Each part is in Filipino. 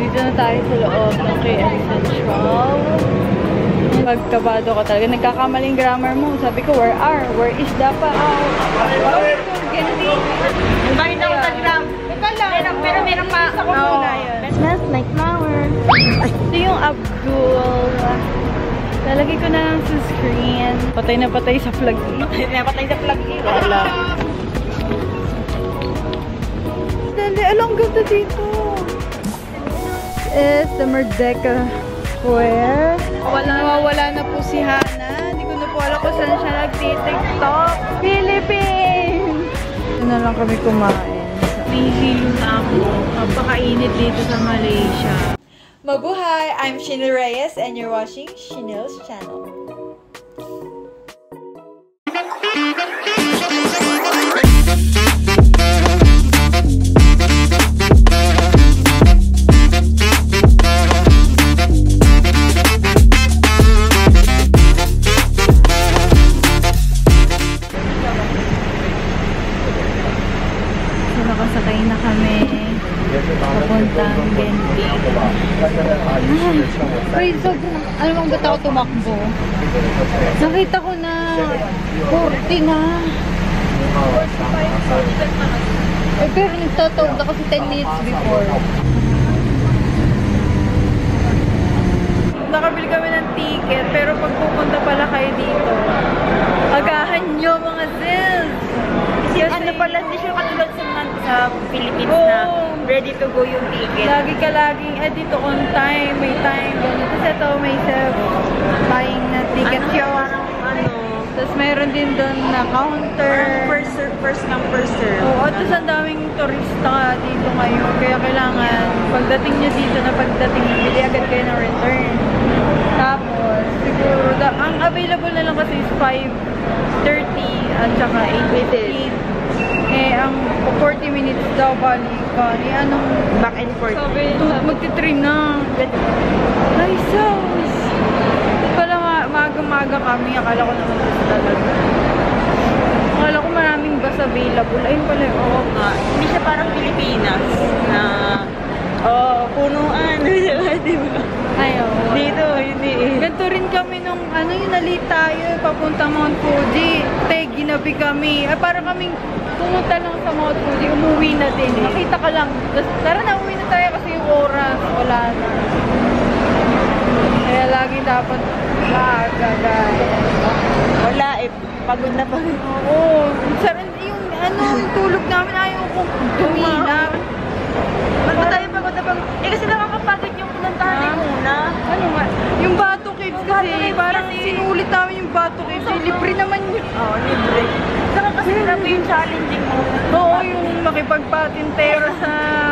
Dito na tayo sa loob ng KL Central. Pagkabado ka talaga. Nagkakamaling grammar mo. Sabi ko, where are? Where is dapat? Bakit ako sa gram? Pero meron pa. Smells like flower. Ito yung Abdul. Lalagay ko na lang sa screen. Patay na patay sa flag. Napatay sa plug in. Wala. Dali, alam ganda dito. Is the Merdeka Square. Nawawala na po si Hana. Hindi ko na po alam kung saan siya nagtitiktok. Philippines! Ito na lang kami kumain. Nihilo na ako. Kapakainit dito sa Malaysia. Mabuhay! I'm Shinil Reyes and you're watching Shinil's channel. Nakasakay na kami papuntang Genting. Ay, sobrang, alam mo ba't ako tumakbo? Nakita ko na 40 na. Eh, pero nagtatawag na kasi 10 minutes before. Nakabili kami ng ticket, pero pag pupunta pala kayo dito, agahan nyo mga sis! Ano pala, hindi siya katulad sa Philippines na ready to go yung ticket. Lagi ka laging, dito on time, may time, gano'n. Kasi ito may self-buying na ticket yun. Tapos mayroon din doon na counter. First come, first serve. Oo, tapos ang daming turista dito ngayon. Kaya kailangan, pagdating nyo dito na pagdating nyo, bili agad kayo ng return. Tapos, siguro, ang available na lang kasi is 5:30 at saka 8:15. Eh, ang 40 minutes daw bali, anong Back and forth. magti-3 na. Nice house! Pala maga-maga kami, akala ko naman gusto talaga. Akala ko maraming bus available. Ayun pala, oo nga. Hindi siya parang Pilipinas na punuan. Diba? Ayaw. Dito, hindi eh. Ganito rin kami nung, yung nalit tayo, papunta Mount Fuji. Ginabi kami. Para kaming pumunta lang sa Mount Fuji, umuwi na din. Nakita ka lang. Tara na, uwi na tayo kasi yung oras. Wala na. Kaya lagi dapat maaga, guys. Wala eh. Pagod na pagod. Oo. Yung tulog namin, ayaw kong tumina. Pagod tayo, pagod na pagod. Eh kasi nakakapagod yung pinuntahan na muna. Ano nga? Yung Bato Caves kasi, parang sinulit namin yung Bato Caves. Libre naman yun. Oo, libre. Saka kasi grabe yung challenging mo. Oo, yung makipagpatintero sa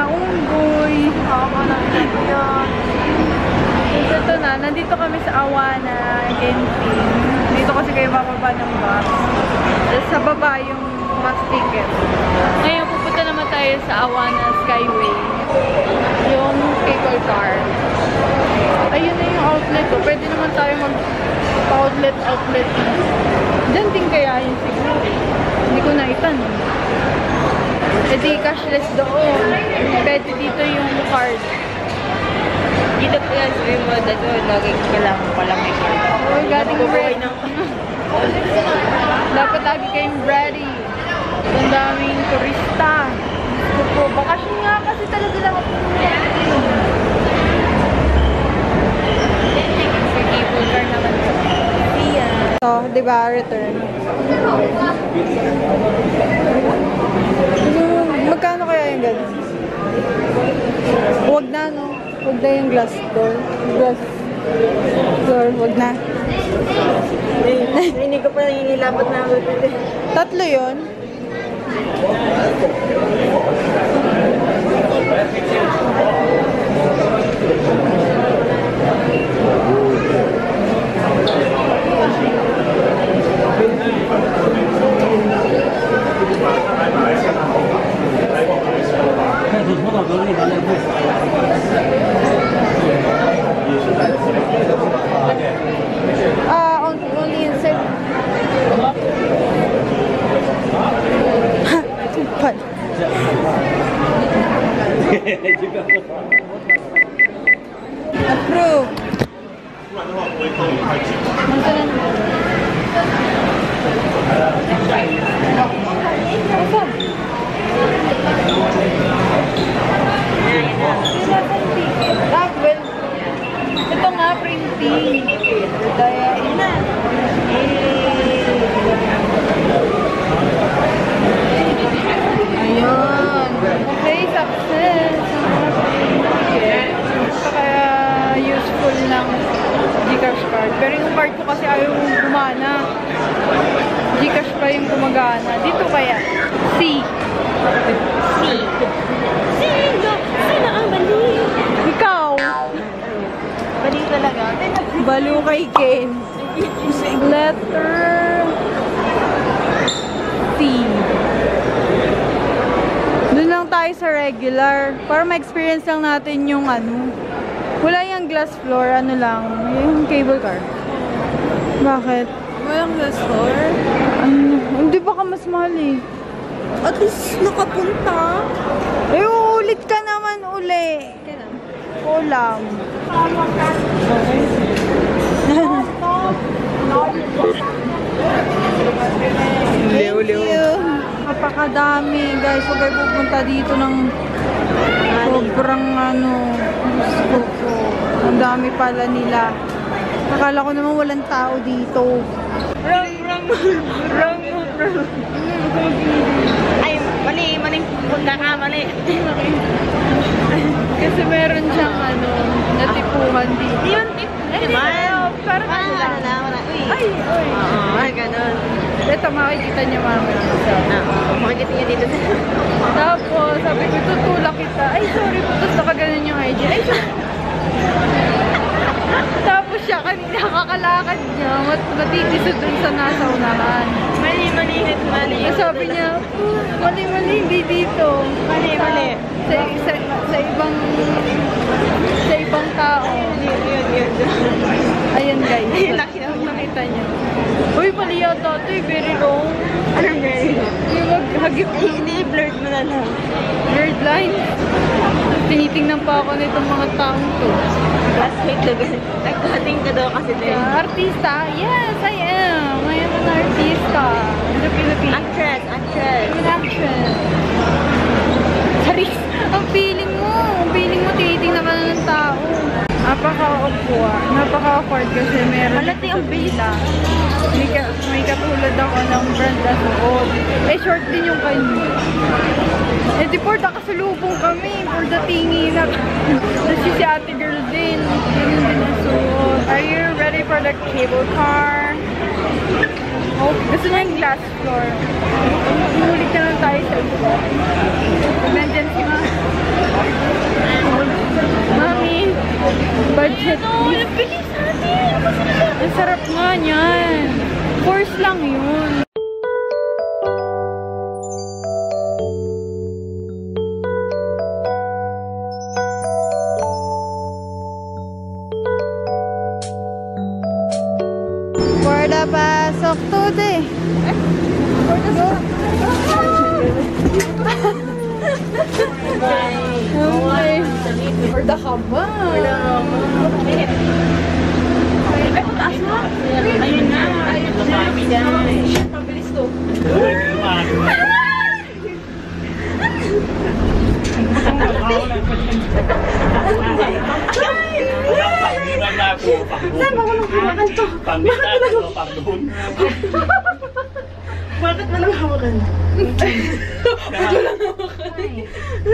unggoy. Oo, nakikita yun. So, ito na, nandito kami sa Awana, Genting. Dito kasi kayo bababa ng bus. Tapos sa baba yung bus ticket. Ngayon, pupunta naman tayo sa Awana Skyway. Yung cable car. Ayun na yung outlet ko. Pwede naman tayo mag-outlet. Diyan din kaya yun siguro. Hindi ko na itanong. E di cashless doon. Pwede dito yung card. Dito po yan, sabihin mo, dito, lagi kailangan pala may card. Oh, galing ready. Dapat lagi kayong ready. Ang daming turista. Bakasyon nga kasi talaga lang ako. Sa cable car naman. So, di ba, return. Magkano kaya yung gano'n? Huwag na, no? Huwag na yung glass door. Glass door, huwag na. Hindi ko pa nililabot na ako dito. 3 yun? Only inside. Pan. Ito nga, printing. Dayain na. Ayun. Okay, success. Kaya useful ng Gcash card. Pero yung card ko kasi ayaw gumana. Gcash pa yung gumagana. Dito kaya. C. Sino ang mali? Ikaw. Mali talaga. Balo kay Ken. Letter C. Doon lang tayo sa regular. Para ma-experience lang natin yung ano. Wala yung glass floor. Ano lang. Yung cable car. Bakit? Walang glass door? Ano? Hindi baka mas mahal eh. At least nakapunta. Eh, uulit ka naman uli. Ulam. Thank you. Napakadami. Guys, huwag kayo pupunta dito ng sobrang ano. Gusto ko. Ang dami pala nila. Akala ko naman walang tao dito. Ay, mali. Punta ka, mali. Kasi meron siyang ano, natipuhan dito. Di yun, tip. Naman. Parang ano lang. Wala. Uy. Ay. Oo, ganun. Ito, makikita niyo mamaya. Makikita niyo dito. Tapos, sabi ko, tutulak kita. Ay, sorry po. Tapos nakaganon yung IG. Ay, sorry. Tapos siya, kanina kakalakad niya. Matitisod dun sa nasa unahan. Mali. Sabi niya, mali, hindi dito. Mali. Sa ibang tao. Yun. Ayan guys. Ayun, nakita niya. Uy, mali yata ito eh. Very wrong. Anong very? Yung maghagip Ay, hindi, blurred mo na lang. blurred line. Tinitingnan pa ako nitong mga taong to. Classmate na ganun. Nagkating ka daw kasi din. Artista? Yes, I am. I am an artista. In the Philippines. Actress. An actress. Charis! Ang feeling mo, tinitingnan ka na ng tao. Napaka-awkward kasi meron Halata yung pila. May katulad ako ng brand na suot. Eh, short din yung kanya. Eh, di for nakasalubong kami. For the tingi na. Tapos si ate girl din. Ganyan din ang suot. Are you ready for the cable car? Oh, gusto niya yung glass floor. Umulit na lang tayo sa iba. Emergency ma. Mami, budget. Bilis natin! Ang sarap nga niyan. Force lang yun. For the pasok today. Okay. For the haba. Ay, pataas mo! Ayun na! Pabilis to. Saan ba walang hawakan to? Bakit walang hawakan?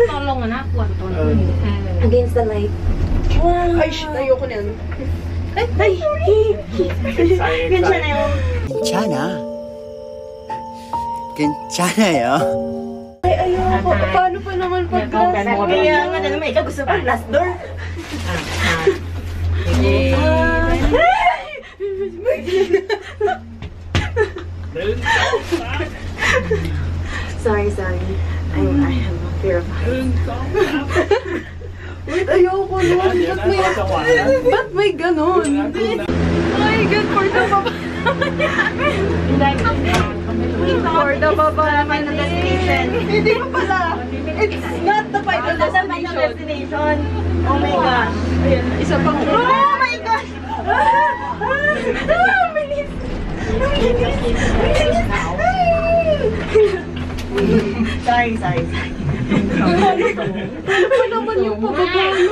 Tolong na ako ang Against the light. Wow. Ay, shit. Ayoko na yan. Ay! Ganyan na yun. 괜찮아요. Ay, ayoko. Paano pa naman pag glass? Kaya nga na naman, ikaw gusto pa glass door? Sorry. I have a fear of heights. Wait, ayoko nun. Ba't may ganon? Ay, good for the baba. For the baba naman Final destination. Hindi pa pala. It's not the final destination. Oh my gosh. Isa pang Oh my gosh! Sorry. Ano naman yung pababalo?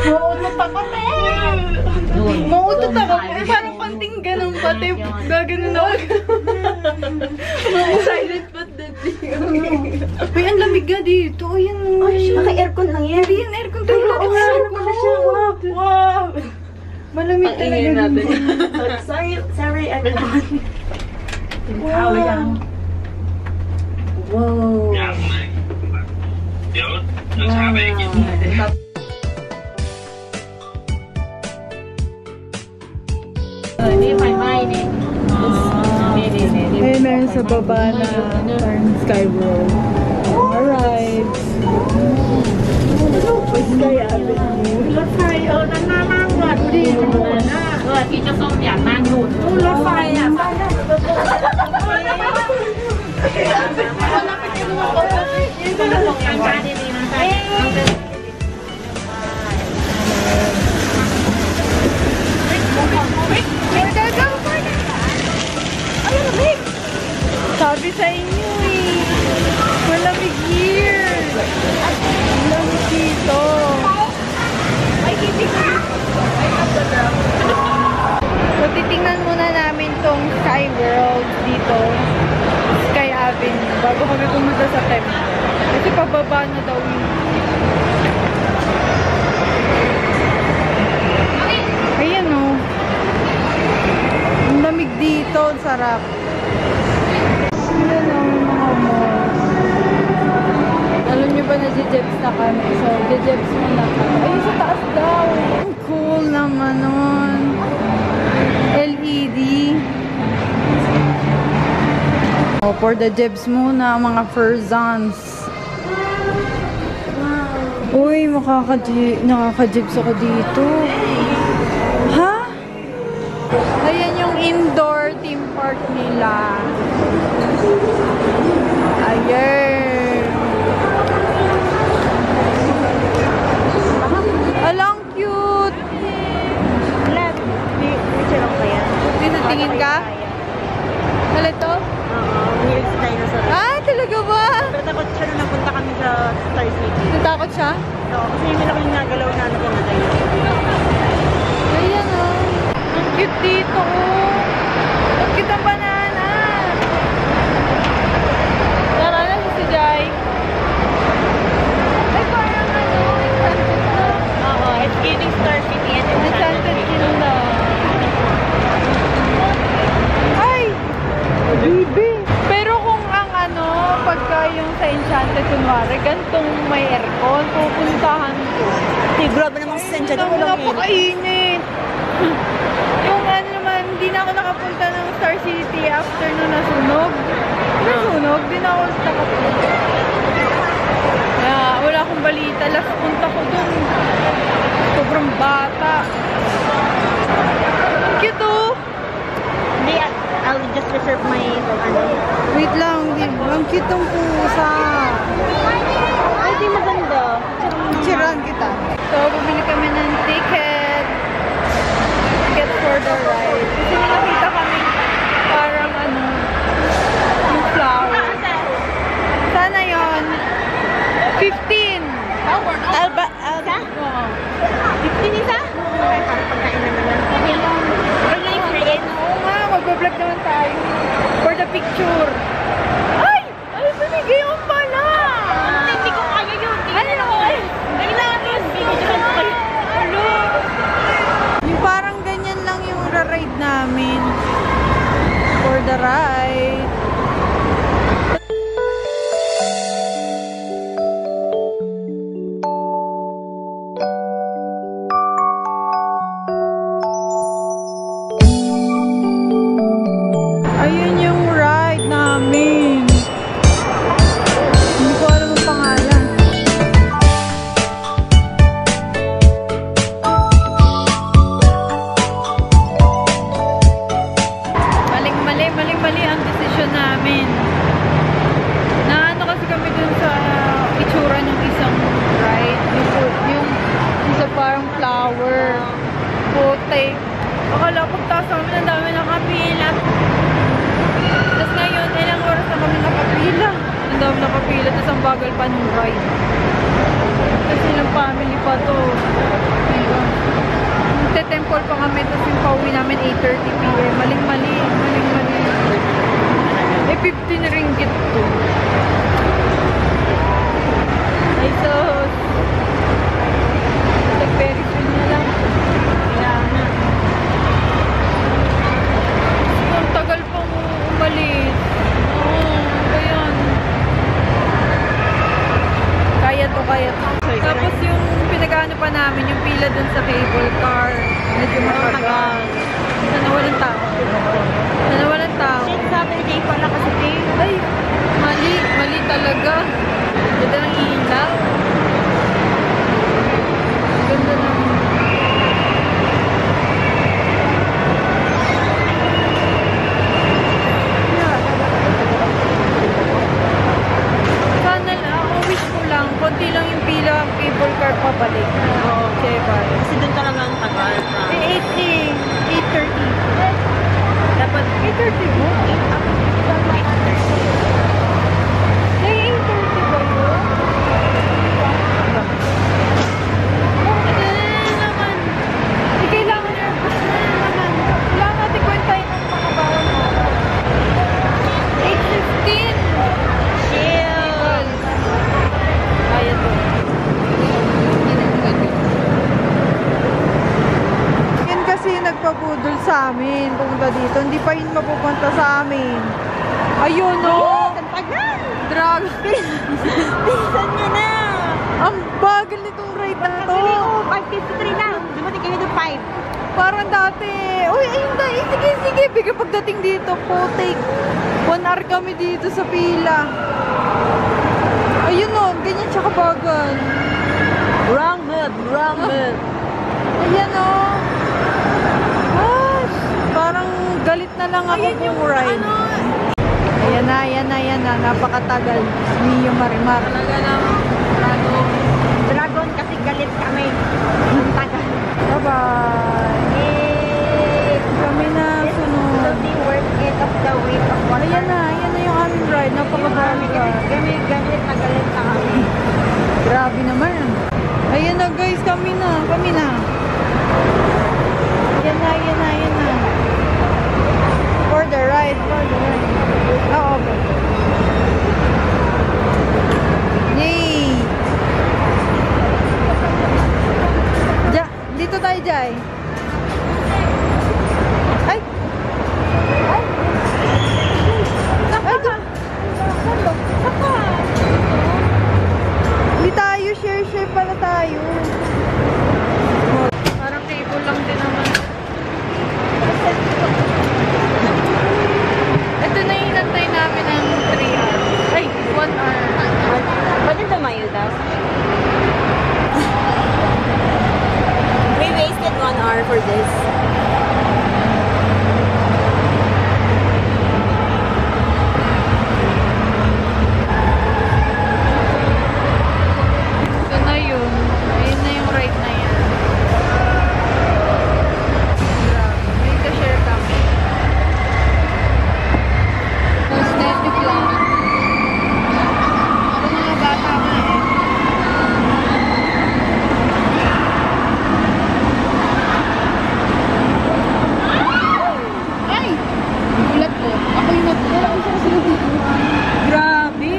Mautot ako, te! Mautot ako. Parang panting ganun pati. Gaganon ako. Silent but deadly. Uy, ang lamig nga dito. Ayan. Naka-aircon lang yan. Hindi yan aircon tayo. Wow! Malamig talaga natin. Sorry everyone. Wow. Wow. Hindi, may din. Ayun, meron sa baba na parang Sky World. Alright. Sky Avenue. รถไฟนั่นน่านั่งอ่ะดูดิพี่เจ้าส้มอยากนั่งอยู่ รถไฟอ่ะ ต้องลงกันการดีๆนะคะ Sabi sa inyo eh. Malamig here. Malamig dito. So, titingnan muna namin tong Sky World dito. Sky Avenue. Bago kami pumunta sa temple. Kasi pababa na daw yun. Ayan o. Ang lamig dito. Ang sarap. Ayan o, mga malls. Alam nyo ba na jejebs na kami? So, jejebs muna kami. Ayun, sa taas daw. Ang cool naman nun. LED. Oh, for the jebs muna, mga Furzons. Uy, nakaka-jebs ako dito. Ha? Ayan yung indoor theme park nila. Ayan. Alang cute. Lab, picture ako kaya. Tingin ka? Wala to? Oo, weird sa dinosaur. Ah, talaga ba? Pero takot siya nung napunta kami sa Star City. Natakot siya? Oo, kasi yung malaking nagalaw na ano na dinosaur. Ayan o. Ang cute dito oh. Ang cute ang banana. Tara na si Jai. Ay, parang ano. Enchanted na. Oo, it's giving Star City and Enchanted Kingdom. Ay! Bibi! Pero kung ang ano, pagka yung sa Enchanted kunwari, gantong may aircon, pupuntahan ko. Hey, grabe namang sensya. Ang napakainit. Yung ano naman, hindi na ako nakapunta ng Star City after nung nasunog. Nasunog, di na ako nakapunta. Kaya wala akong balita. Last punta ko dun. Sobrang bata. Ang cute oh. Hindi, I'll just reserve my ano. Wait lang, ang cute ng pusa. Ay, di maganda. Picturean kita. So, bumili kami ng ticket. Ticket for the ride. Kasi may nakita kami parang ano, yung flower. Sana yun? 15. Alba? Oo. 15 isa? Ay, parang pagkain na naman. Okay lang. Ano yung create? Oo nga, mag-vlog naman tayo. For the picture. Ay! Ay, binigay mo pala! Hindi ko kaya yun. Ano? Kailangan. Bibigyan ko kayo. Ano? Yung parang ganyan lang yung ride namin. For the ride. Ayun yung ride namin. Hindi ko alam ang pangalan. Maling-mali sobrang bagal pa ng ride. Kasi ng family pa to. Ayun. Temple pa kami, tapos yung pauwi namin 8:30 p.m. Maling-mali. Eh, 15 ringgit to. Ay, sos. Nag-Ferris wheel na lang. Kaya na. Ang tagal pang umalis. Oo, ba yan? Kaya to. Tapos yung pinag-ano pa namin, yung pila dun sa cable car. Medyo matagal. Sana walang tao. Shit, Saturday pala kasi kayo. Ay, mali talaga. Ganda ng ilaw. Ganda ng... Sana lang, wish ko lang, konti lang yung pila ang cable car pabalik. Oo, diba? Kasi doon talaga ang tagal. Eh, 8:30. Dapat 8:30 mo? Eh, 8:30 ba yun? Naman. Hindi kailangan na naman. Kailangan natin kwentahin ang mga bawal mo. 8:15. chill. Kaya to. Yan kasi nagpabudol sa amin. Pumunta dito. Hindi pa yun mapupunta sa amin. Ayun, no? Ang tagal. Drag. Bilisan nyo na. Ang bagal nitong ride na to. Kasi 5:53 na. Dumating kami doon 5. Parang dati. Uy, ayun na. Sige. Bigla pagdating dito, putik. 1 hour kami dito sa pila. Ayun, no. Ganyan siya kabagal. Wrong mood. Ayan, no. Gosh. Parang galit na lang ako kung ride. Ayan na. Napakatagal. Mio Marimar. Talaga lang. Dragon kasi galit kami. Ang tagal. Bye-bye. Kami na sunod. Slowly work it of the weight of water. Ayan na yung aming ride. Napakabagal. Kami galit na kami. Grabe naman. Ayan na guys, kami na. Ayan na. For the ride. Oo, okay. Yay! Dito tayo, Jai. Ay! Saka! Hindi tayo, share pala tayo. Parang cable lang din naman. Ito na yung inantay namin ng 3 hours. Ay, 1 hour. Pwede tumayo daw. We wasted 1 hour for this. Ito na yun. Ayun na yung ride na yan. Grabe. May ka-share kami. Aesthetic lang. Ito mga bata nga eh. Ay! Gulat ko. Ako yung nag-gulat. Grabe!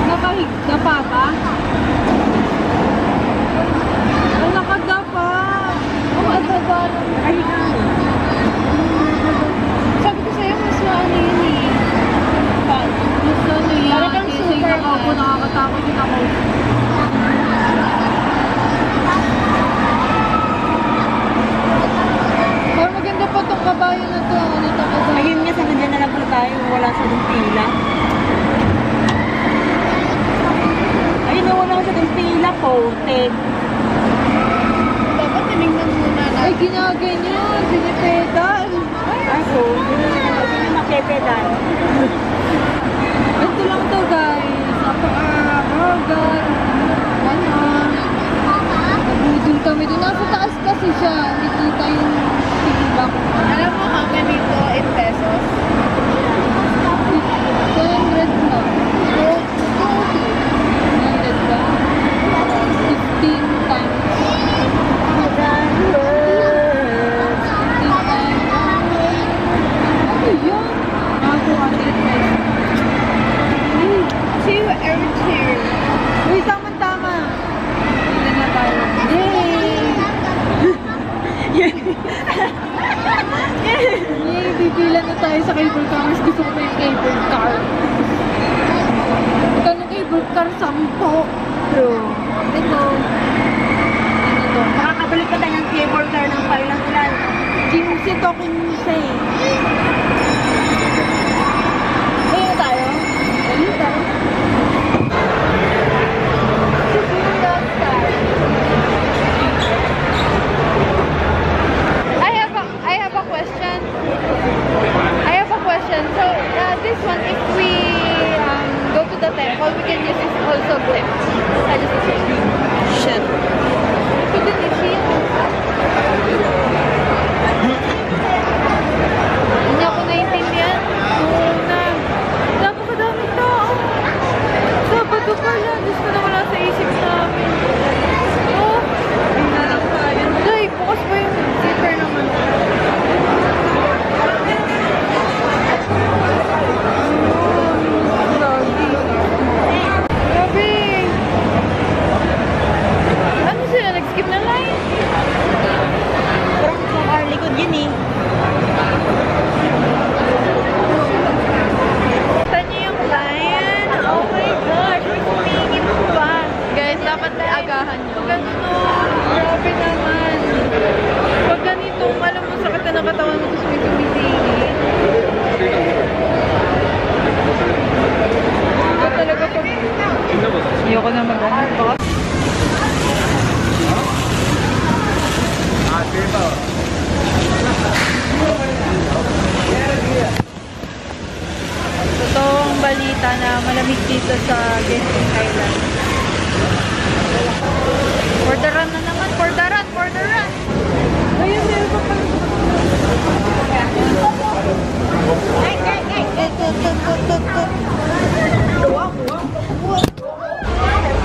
Nakahigdapa ba? Ang nakadapa! Ang adaba ng... Sabi ko sa'yo, mas ano yun eh. Mas ano yan. Talagang Kasi super nakaupo, nakakatakot yung ako. Parang maganda pa itong kabayo na to. Ano to kabayo? Ayun nga, sana dyan na lang pala tayo. Wala sa dong pila. Ayun na, wala sa dong pila. Poted. Dapat tinignan muna na. Ay, ginaganyan. Sinipedal. Ay, so, hindi na makipedal. Ito lang to guys. Napaka-bagal. Ano? Nabudol kami doon. Nasa taas kasi siya. Hindi kita yung feedback. Alam mo how many to in pesos? Uy, tama-tama. Hindi na tayo. Yay! Yay! Bibilan na tayo sa cable car. Mas gusto ko pa yung cable car. Magkano cable car? 10. True. Ito. Ano to? Makakabalik ka tayo ng cable car ng kailang ulan. 15 to 15. Ayun tayo. Ayun tayo. So, this one, if we go to the temple, we can use this also clips. I just assume. Shit. Couldn't you see it? Hindi ako naiintindihan. Oo na. Napakadami tao. Sabado pala. Diyos ko na wala sa isip namin. Oh. Jay, bukas pa yung zipper naman. Nag-skip na line. Parang sa likod yun eh. Kita niyo yung line? Oh my gosh, may sumingin pa. Guys, dapat agahan nyo. Ganito. Grabe naman. Pag ganito, alam mo sakit na ng katawan mo gusto may tumisingin. Ito talaga pag... Ayoko na mag-ano. Totoong balita na malamig dito sa Genting Island. For the run na naman. For the run! For the run! Ayun, meron pa pala.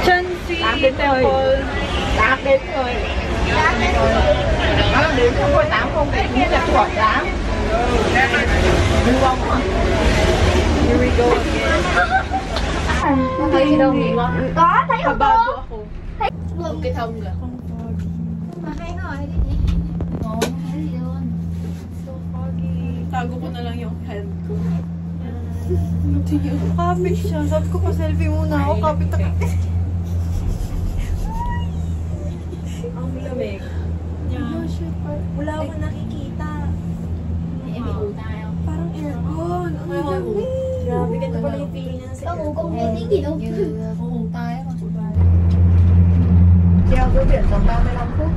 Chansi Temple. Bakit ko eh? Nếu không có 8 không biết nghĩa là của 8. Đúng không? Here we go again. Thấy đâu nghỉ ngon? Có, thấy không có? Kabado ako. Một cái thông kìa. Mà hay hỏi đi nhỉ? Ồ, hay gì luôn. So foggy. Tago ko na lang yung head ko. Kapit siya. Sabi ko pa selfie muna ako. Kapit ako. Ang lamig. Wala akong nakikita. Em bị ủ tai không? Parang aircon. Ang lamig. Grabe, ganito pala yung feeling ng Có ủ cũng nghe tiếng gì đâu. Ủ tai mà. Treo cửa biển tầm 35 phút.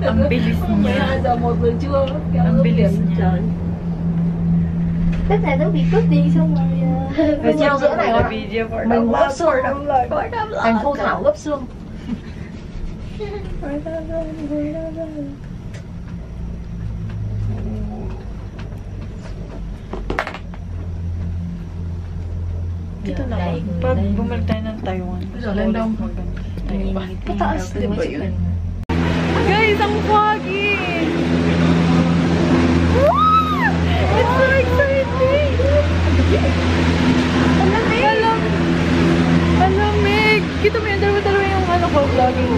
Ang bilis niya. 12 giờ 1 giờ trưa. Ang bilis niya. Tức là nó bị cướp đi xong rồi. Rồi treo giữa này Mga rồi. video for Mình the gấp xương. Thành Thu Thảo gấp xương. Dito na ba? Pag bumalik tayo ng Taiwan. Landong. Pataas, di ba yun? Guys, ang foggy! Woo! It's so exciting! Alamig! Kita mo yun, dalawa-dalawa yung ano ko, vlogging.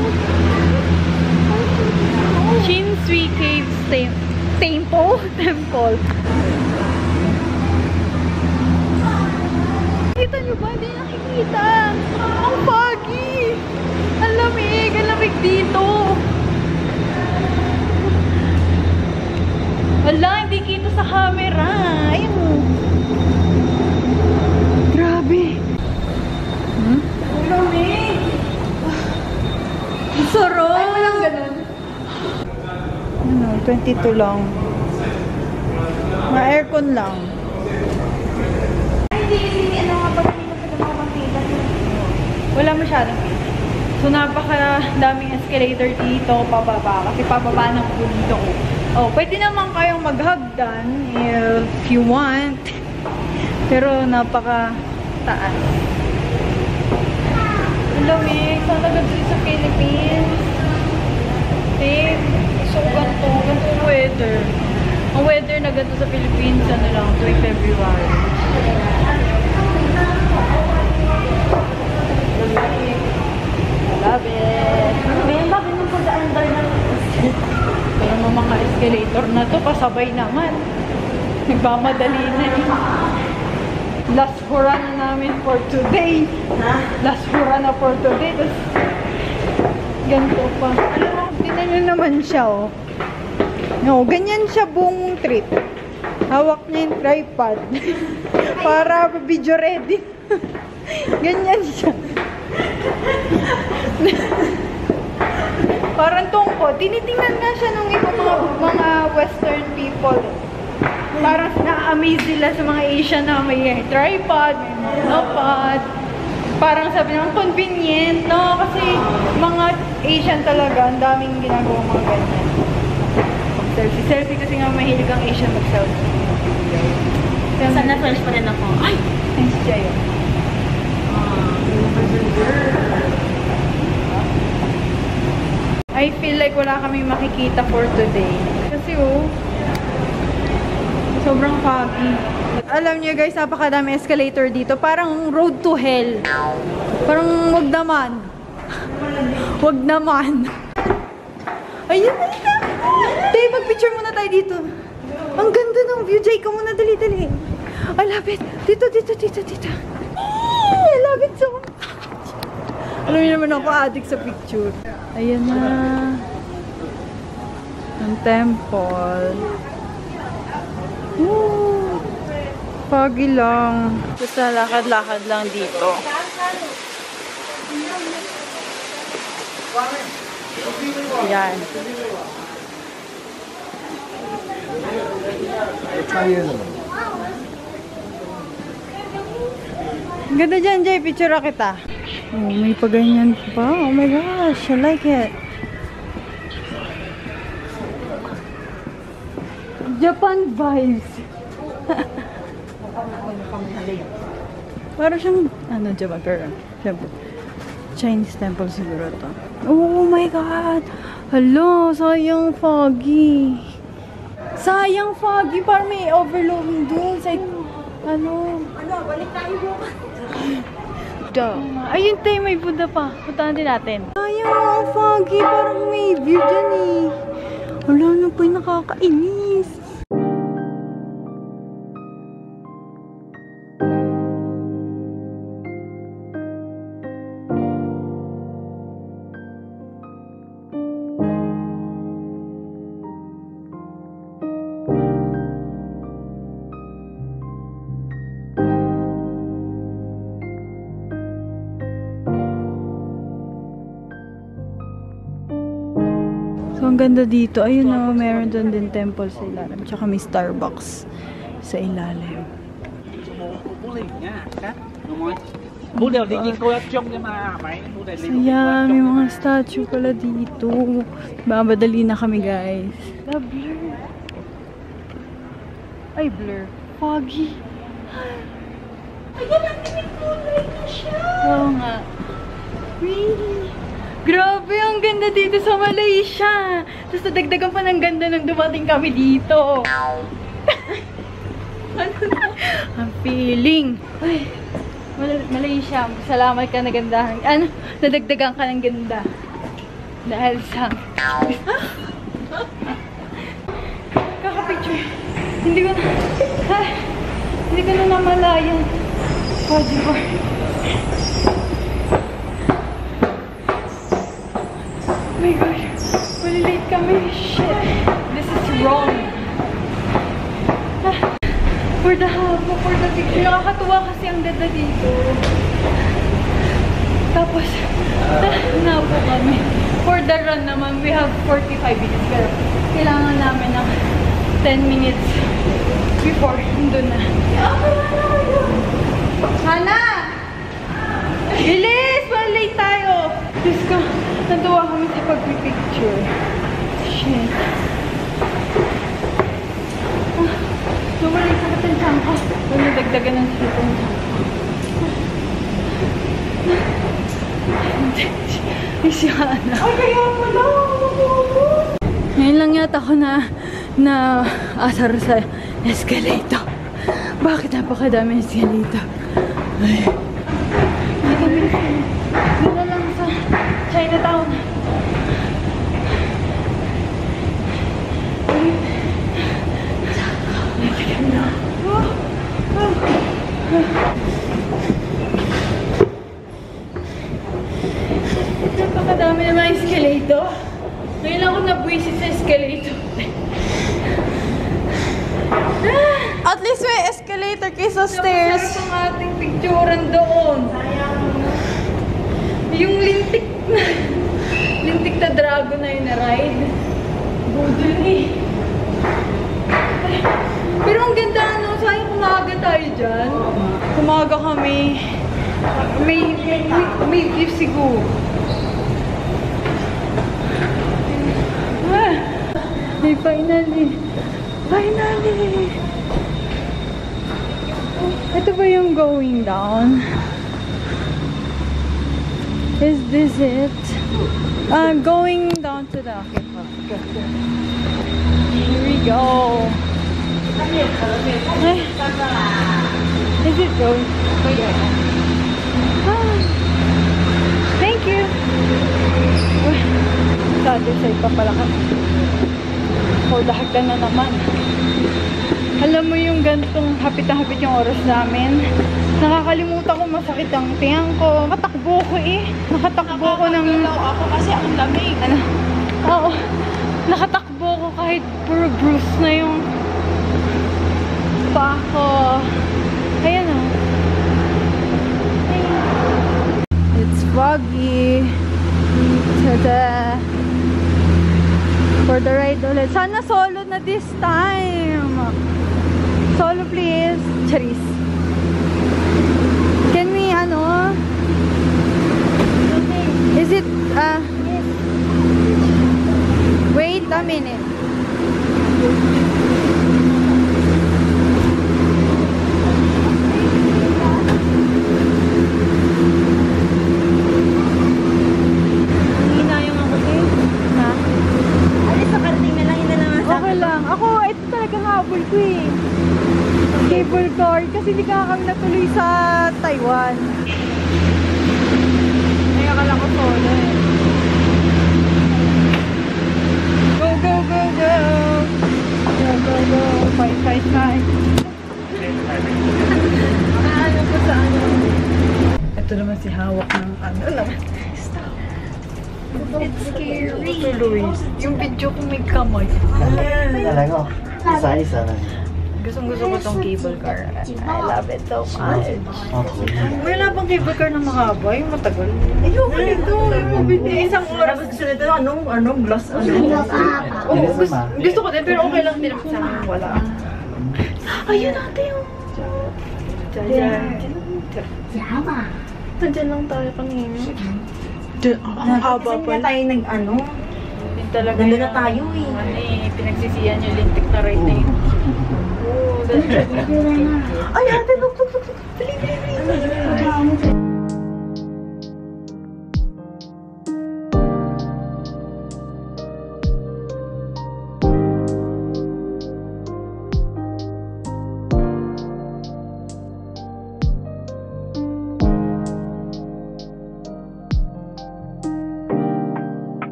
Chinsui Caves Temple? Temple. Kita nyo ba? Hindi nakikita. Ang foggy! Ang lamig! Ang lamig dito! Wala, hindi kita sa camera. Ayun mo. Grabe. Ang lamig! Ang sarap! Ay, walang ganun. Ano, 22 lang. Na-aircon lang. Ano nga ba hindi mo makapagpita? Wala masyadong pila. So, napaka-daming escalator dito, pababa. Kasi pababa ng pundo ko. Oh, pwede naman kayong maghagdan if you want. Pero napaka-taas. Ang lamig. Sana ganito sa Philippines. Babe, gusto ko ganito. Ganito yung weather. Ang weather na ganito sa Philippines, ano lang, tuwing February. sabay naman. Nagmamadali na eh. Last hura na namin for today. Last hura na for today. Tapos, ganito pa. Tingnan nyo naman siya, oh. No, ganyan siya buong trip. Hawak niya yung tripod. Para video ready. Ganyan siya. Parang tungkod. Tinitingnan nga siya nung ibang mga Western people. Parang na-amaze sila sa mga Asian na may tripod, may monopod. Parang sabi naman, convenient, no? Kasi mga Asian talaga, ang daming ginagawa mga ganyan. Selfie kasi nga mahilig ang Asian mag-selfie. Sana fresh pa rin ako. Ay! Thanks, Jayo. I feel like wala kaming makikita for today. Kasi sobrang foggy. Alam niyo guys, napakadami escalator dito. Parang road to hell. Parang wag naman. Wag naman. Ayun na yun. Tay, mag-picture muna tayo dito. Ang ganda ng view. Jay, ka muna. Dali, dali. I love it. Dito. I love it so much. Alam niyo naman ako addict sa picture. Ayan na. Ang temple. Woo! Foggy lang. Basta lakad-lakad lang dito. Yan. Ang ganda dyan, Jay. Picture kita. Oh, may paganyan pa. Oh my gosh, I like it. Japan vibes. Parang siyang, Japan, pero siyempre, Chinese temple siguro to. Oh my God! Hello, sayang foggy. Sayang foggy, parang may overloading dun sa, Balik tayo bukas. Ayun tayo, may Buddha pa. Puntahan din natin. Sayang ang foggy, parang may view dyan eh. Wala na po yung nakakainis. So, ang ganda dito. Ayun o, meron doon din temple sa ilalim. Tsaka may Starbucks sa ilalim. Ayan, may mga statue pala dito. Babadali na kami, guys. The blur. Ay, blur. Foggy. Ayan, ang kulay na siya. Oo nga. Really? Grabe, ang ganda dito sa Malaysia. Tapos nadagdagan pa ng ganda nang dumating kami dito. Ang feeling. Ay, Malaysia, salamat ka na gandahan. Nadagdagan ka ng ganda. Dahil sa... Kakapicture. Hindi ko na namalayan. Oh, diba? Oh my gosh, malilate kami. Shit, this is wrong. For the picture, nakakatuwa kasi ang ganda dito. Tapos, napo kami. For the run naman, we have 45 minutes. Pero, kailangan namin ng 10 minutes before, nandun na. Hana! Bilis! Malilate tayo! Diyos ko, natuwa kami sa pag-picture. Shit. Nawalay sa katansang ko. Huwag nadagdagan ng sitong Ay, si Hana. Ay, kaya pala! Ngayon lang yata ako na asar sa escalator. Bakit napakadami escalator? Ay. Hindi kami dito lang sa Chinatown. Napakadami naman yung escalator. Ngayon lang ako nabwisit sa escalator. At least may escalator kaysa stairs. Tapos ang ating picturean doon. Yung lintik na dragon na yun na ride. Budol eh. Pero ang ganda, no? Sayang kumaga tayo dyan. Kumaga kami. May view siguro. May finally. Finally! Ito ba yung going down? Is this it? Going down to the... Here we go. Is it going? Thank you! Sa other side pa pala kami. Dahagdan na naman. Alam mo yung gantong hapit na hapit yung oras namin. Nakakalimutan ko, masakit ang tiyan ko. Nakatakbo ko eh. Nakatakbo ko ng... Ako kasi ang lamig. Ano? Oo. Nakatakbo ko kahit puro bruise na yung paa ko. Ayan o. It's foggy. Tada! For the ride ulit. Sana solo na this time. Solo please. Charis. Can we ano? Is it wait a minute. Habol ko eh. Cable car. Kasi hindi ka kami natuloy sa Taiwan. Ay, akala ko solo eh. Go, go, go, go! Go, go, go! Fight, fight, fight! Ano po sa ano? Ito naman si hawak ng ano naman. Stop! It's scary! Tuloy. Yung video ko may kamay. Talaga. Isa-isa lang. Gustong-gusto ko tong cable car. I love it so much. Okay. Wala bang cable car na mahaba? Yung matagal. Ayoko nito. Yung mabili. Isang oras. Gusto nito. Anong glass? Gusto ko din. Pero okay lang din sa akin. Wala. Ayun natin yung... Diyan lang tayo kanina. Ang haba pa. Tayo nag-ano. Talaga Ganda na tayo eh. Ano eh, pinagsisiyan yung lintik na ride na yun. Oo, that's it. Ay, ate, look. Bili.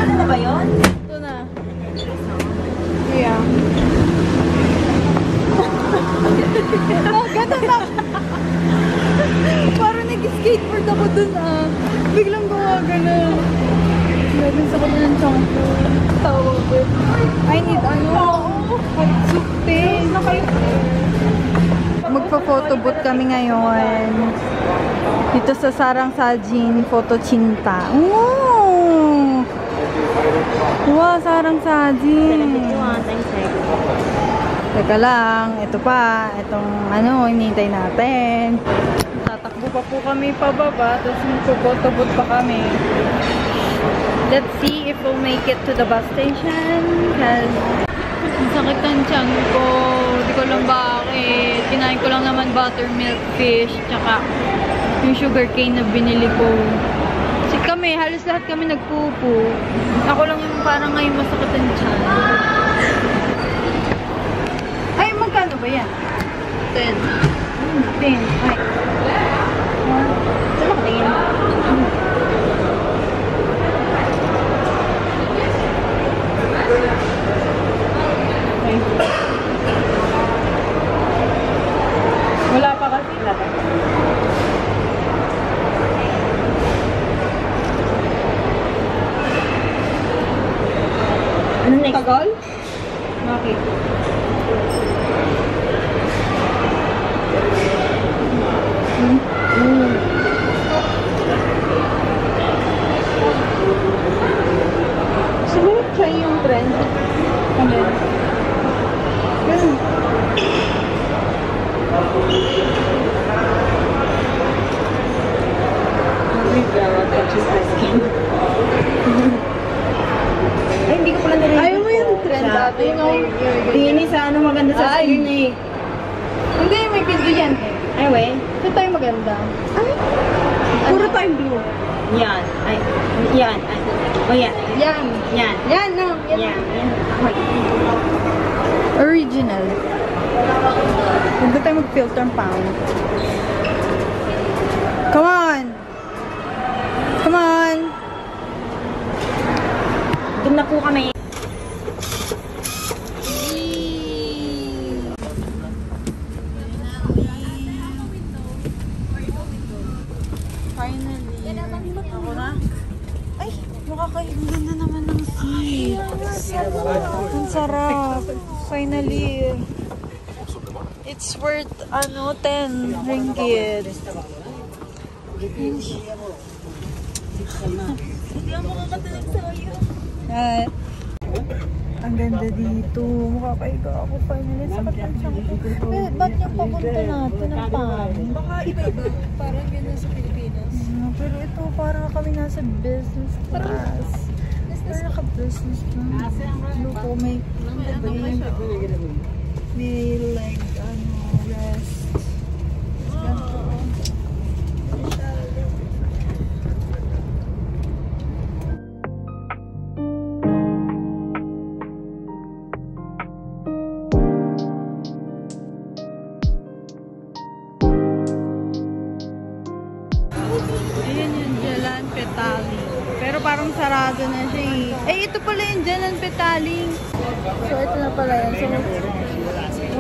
Ano ba yun? Ito na. Yeah. Ganun lang. Parang nag-skateboard ako dun ah. Biglang gumagana. Lagyan sa kanya ng shampoo. Tawag ko. I need ano? Sukte. Magpa-photobooth kami ngayon. Dito sa Sarang Sajin Photo Cinta. Ooh! Wow, Sarang Sajin. Teka lang, ito pa. Itong ano, hinihintay natin. Tatakbo pa po kami pababa, tapos magpo-photobooth pa kami. Let's see if we'll make it to the bus station. Because ang sakit ng tiyan ko. Hindi ko lang bakit. Kinain ko lang naman buttermilk fish. Tsaka Yung sugarcane na binili ko. Kasi kami, halos lahat kami nagpupo. Ako lang yung parang ngayon masakit ang tiyan. Ay, magkano ba yan? 10. 10. Ay. Saan makatingin? Wala pa kasi. Wala pa. Ano next? Tagal? Bakit? Siguro try yung trend. Ano yun? Ay, hindi ko pala narinig. Ayaw mo yung trend dati, no? Tingin sa ano maganda sa Ay. skin eh. Hindi, may pinto yan eh. Ay, we. Ito tayo maganda. Ay! Puro tayong blue. Yan. Ay, yan. Ay. Oh, yan. Yan. Yan. Yan, no? Yan. Yan. Original. Huwag tayo mag-filter pound. Come on! Come on! Doon na po kami. Finally. Ako na? Ay, makakainggan na naman ng seats. Ang sarap. Finally. It's worth, 10 ringgit. Hindi ako makakatalag sa'yo. Ang ganda dito. Makakaiga ako finally. Sakit ang sakit. Ba't yung papunta natin ang pangin? Baka iba-iba. Parang gano'n sa Pilipinas. Pero ito parang kami nasa business class. Parang naka-business class. Look, may like, rest. Ganito. Ayan yung Jalan Petaling. Pero parang sarado na siya eh. Eh, ito pala yung Jalan Petaling. So, ito na pala yan. So,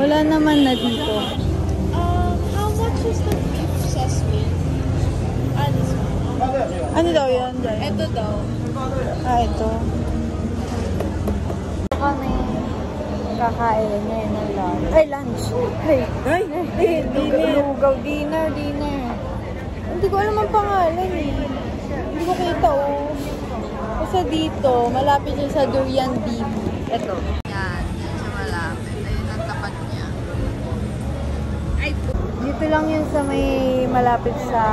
wala naman na dito. How much is the beef sesame? Ano daw yan? Ito daw. Ito. Kami kakain ngayon ng lunch. Ay, lunch. Ay, dinner. Dinner. Hindi ko alam ang pangalan eh. Hindi ko kita oh. Kasi dito, malapit siya sa Durian Beef. Ito. Yan siya malapit. Ayun ang tapat niya. Dito lang yun sa may malapit sa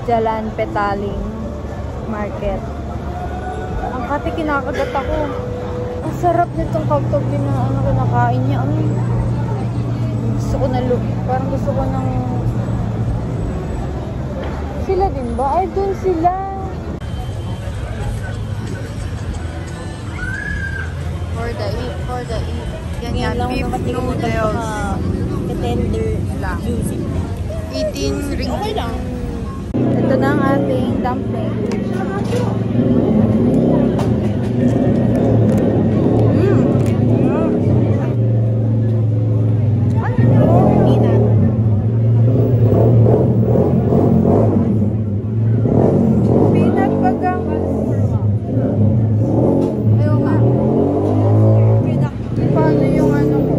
Jalan Petaling Market. Ang kati kinakagat ako. Ang sarap nitong kaptog na kinakain niya. Gusto ko na look. Parang gusto ko ng... Sila din ba? Ay, dun sila. For the eat. Yan. Beef noodles. Tender lang. Juicy. 18 ringgit. Okay lang. Ito na ang ating dumpling. Peanut bagang. Ayaw nga. Paano yung ano ko?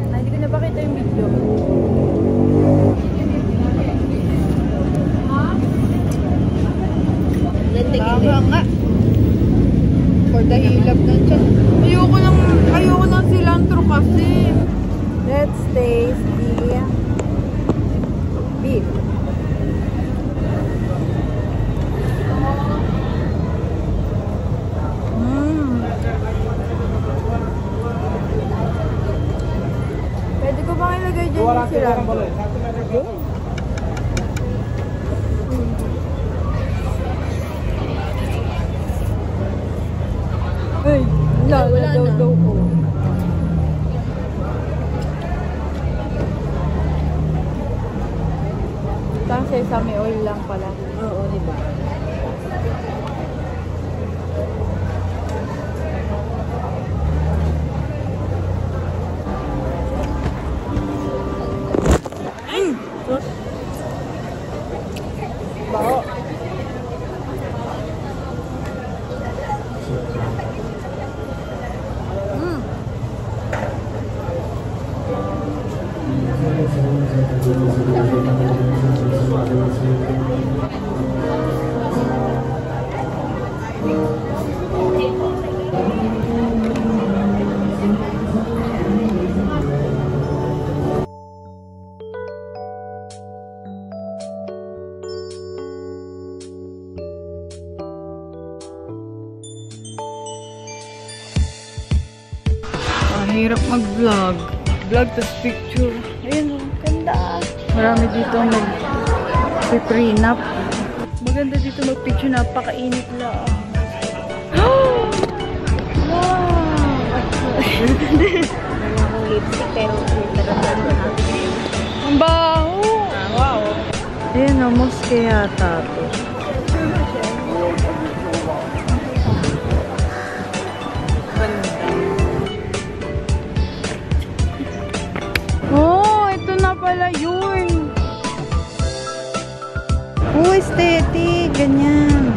Ay, hindi ko napakita yung video. Tama nga. For the hilab na siya. Ayoko ng cilantro kasi. Let's taste the beef. Pwede ko bang ilagay dyan yung cilantro? Ay, wala na daw ko. Parang sesame oil lang pala. Oo, di ba? Bao. Ang hirap mag-vlog. Vlog tas picture. Ayun o, ganda. Marami dito mag-prenup. Maganda dito mag-picture, napakainit lang. Wow! Wala akong lipstick pero nagkaroon na. Ang baho! Wow. Ayun o, mosque yata to. Oh, ito na pala yun. Oh, aesthetic. Ganyan.